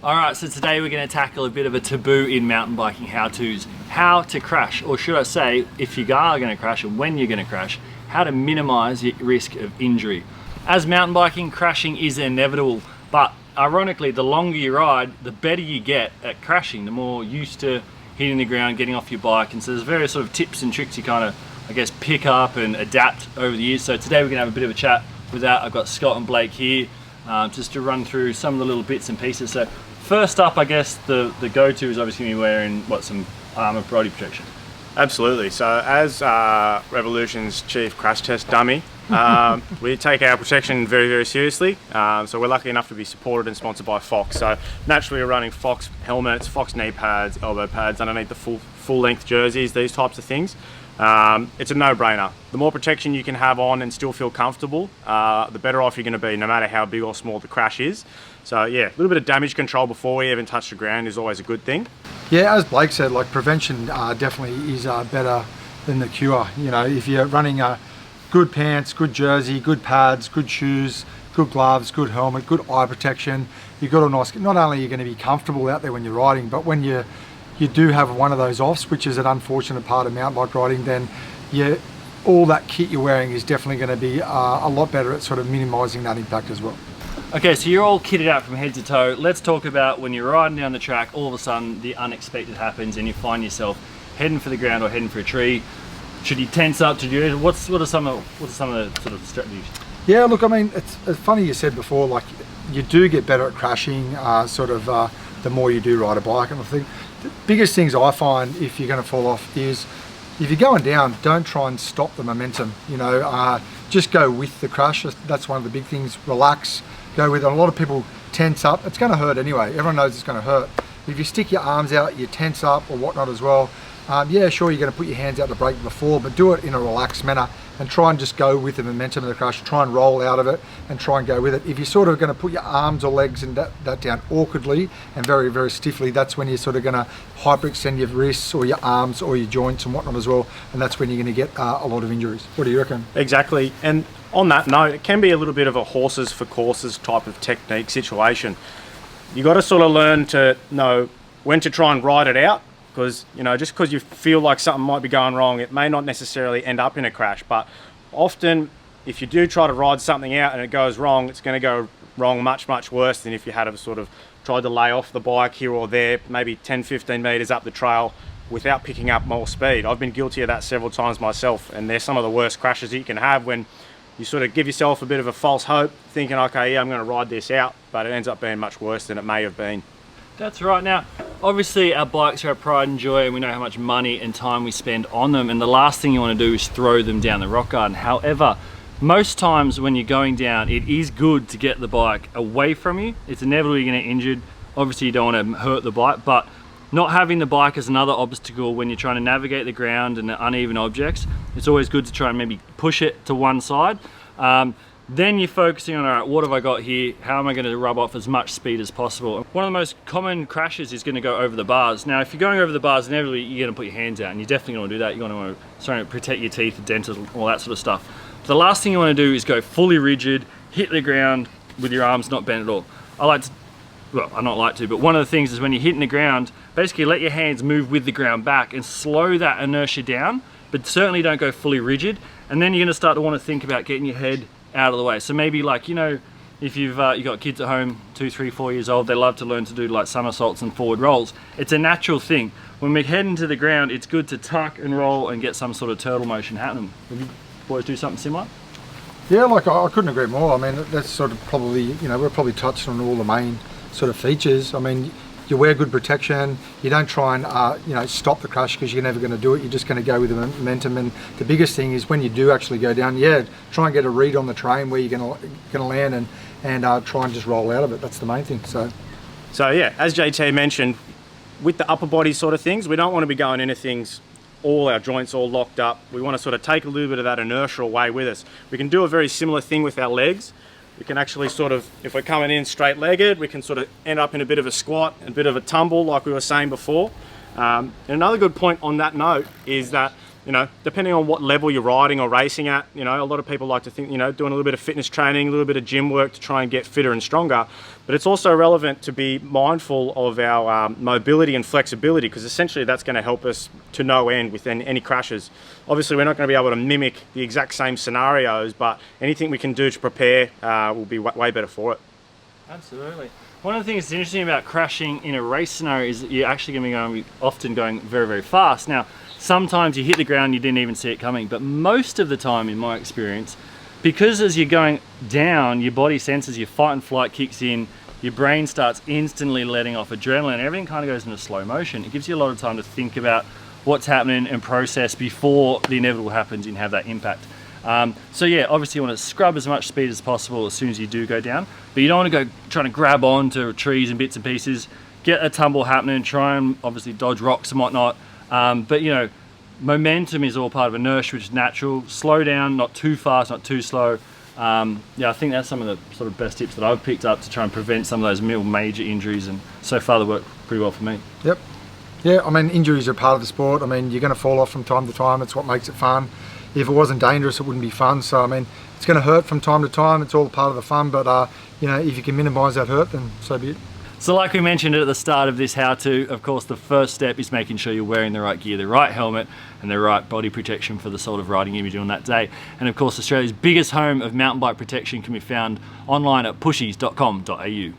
Alright, so today we're going to tackle a bit of a taboo in mountain biking how-tos. How to crash, or should I say, if you are going to crash and when you're going to crash, how to minimise your risk of injury. As mountain biking, crashing is inevitable, but ironically, the longer you ride, the better you get at crashing, the more used to hitting the ground, getting off your bike, and so there's various sort of tips and tricks you kind of, I guess, pick up and adapt over the years. So today we're going to have a bit of a chat with that. I've got Scott and Blake here just to run through some of the little bits and pieces. So first up, I guess the go-to is obviously going to be wearing some armour body protection. Absolutely. So as Revolution's chief crash test dummy, we take our protection very, very seriously. So we're lucky enough to be supported and sponsored by Fox. So naturally we're running Fox helmets, Fox knee pads, elbow pads underneath the full length jerseys, these types of things. It's a no-brainer. The more protection you can have on and still feel comfortable, the better off you're going to be, no matter how big or small the crash is. So yeah, a little bit of damage control before we even touch the ground is always a good thing. Yeah, as Blake said, like prevention definitely is better than the cure. You know, if you're running good pants, good jersey, good pads, good shoes, good gloves, good helmet, good eye protection, you've got a nice, not only are you going to be comfortable out there when you're riding, but when you do have one of those offs, which is an unfortunate part of mountain bike riding, then all that kit you're wearing is definitely going to be a lot better at sort of minimising that impact as well. Okay, so you're all kitted out from head to toe. Let's talk about when you're riding down the track, all of a sudden the unexpected happens and you find yourself heading for the ground or heading for a tree. Should you tense up? What are some of the sort of strategies? Yeah, look, I mean, it's funny you said before, like you do get better at crashing the more you do ride a bike. And I think the biggest things I find if you're going to fall off is if you're going down, don't try and stop the momentum. You know, just go with the crash. That's one of the big things. Relax, go with it. A lot of people tense up. It's going to hurt anyway. Everyone knows it's going to hurt. If you stick your arms out, you tense up or whatnot as well. Yeah, sure, you're going to put your hands out the brake before, but do it in a relaxed manner and try and just go with the momentum of the crash. Try and roll out of it and try and go with it. If you're sort of going to put your arms or legs and that down awkwardly and very, very stiffly, that's when you're sort of going to hyperextend your wrists or your arms or your joints and whatnot as well, and that's when you're going to get a lot of injuries. What do you reckon? Exactly. And on that note, it can be a little bit of a horses for courses type of technique situation. You got to sort of learn to know when to try and ride it out. Because, you know, just because you feel like something might be going wrong, it may not necessarily end up in a crash. But often, if you do try to ride something out and it goes wrong, it's going to go wrong much, much worse than if you had sort of tried to lay off the bike here or there, maybe 10, 15 metres up the trail without picking up more speed. I've been guilty of that several times myself, and they're some of the worst crashes that you can have when you sort of give yourself a bit of a false hope, thinking, okay, yeah, I'm going to ride this out, but it ends up being much worse than it may have been. That's right. Now, obviously our bikes are our pride and joy, and we know how much money and time we spend on them, and the last thing you want to do is throw them down the rock garden. However, most times when you're going down, it is good to get the bike away from you. It's inevitable you're going to get injured. Obviously you don't want to hurt the bike, but not having the bike as another obstacle when you're trying to navigate the ground and the uneven objects, it's always good to try and maybe push it to one side. Then you're focusing on, all right, what have I got here? How am I going to rub off as much speed as possible? One of the most common crashes is going to go over the bars. Now, if you're going over the bars, inevitably you're going to put your hands out, and you're definitely going to do that. You're going to protect your teeth, dentals, all that sort of stuff. The last thing you want to do is go fully rigid, hit the ground with your arms not bent at all. But one of the things is when you're hitting the ground, basically let your hands move with the ground back and slow that inertia down, but certainly don't go fully rigid. And then you're going to start to want to think about getting your head out of the way. So maybe, like, you know, if you've got kids at home 2, 3, 4 years old, they love to learn to do like somersaults and forward rolls. It's a natural thing. When we're heading to the ground, it's good to tuck and roll and get some sort of turtle motion happening. Would you boys do something similar? Yeah, like I couldn't agree more. I mean, that's sort of probably, you know, we're probably touched on all the main sort of features. I mean, you wear good protection, you don't try and stop the crash, because you're never going to do it. You're just going to go with the momentum. And the biggest thing is when you do actually go down, try and get a read on the terrain where you're going to land and try and just roll out of it. That's the main thing. So yeah, as JT mentioned, with the upper body sort of things, we don't want to be going into things all our joints all locked up. We want to sort of take a little bit of that inertia away with us. We can do a very similar thing with our legs. We can actually sort of, if we're coming in straight-legged, we can sort of end up in a bit of a squat, a bit of a tumble like we were saying before. And another good point on that note is that you know, depending on what level you're riding or racing at, you know, a lot of people like to think, you know, doing a little bit of fitness training, a little bit of gym work to try and get fitter and stronger. But it's also relevant to be mindful of our mobility and flexibility, because essentially that's going to help us to no end with any crashes. Obviously, we're not going to be able to mimic the exact same scenarios, but anything we can do to prepare will be way better for it. Absolutely. One of the things that's interesting about crashing in a race scenario is that you're actually going to be often going very, very fast. Now, sometimes you hit the ground, you didn't even see it coming, but most of the time, in my experience, because as you're going down, your body senses your fight and flight kicks in, your brain starts instantly letting off adrenaline, everything kind of goes into slow motion. It gives you a lot of time to think about what's happening and process before the inevitable happens and have that impact. So yeah, obviously you want to scrub as much speed as possible as soon as you do go down, but you don't want to go trying to grab onto trees and bits and pieces, get a tumble happening, try and obviously dodge rocks and whatnot. But you know, momentum is all part of inertia, which is natural. Slow down, not too fast, not too slow. Yeah, I think that's some of the sort of best tips that I've picked up to try and prevent some of those major injuries, and so far they work pretty well for me. Yep. Yeah, I mean, injuries are part of the sport. I mean, you're going to fall off from time to time. It's what makes it fun. If it wasn't dangerous, it wouldn't be fun. So, I mean, it's going to hurt from time to time. It's all part of the fun. But, you know, if you can minimise that hurt, then so be it. So like we mentioned at the start of this how-to, of course, the first step is making sure you're wearing the right gear, the right helmet, and the right body protection for the sort of riding you'll be doing that day. And of course, Australia's biggest home of mountain bike protection can be found online at pushys.com.au.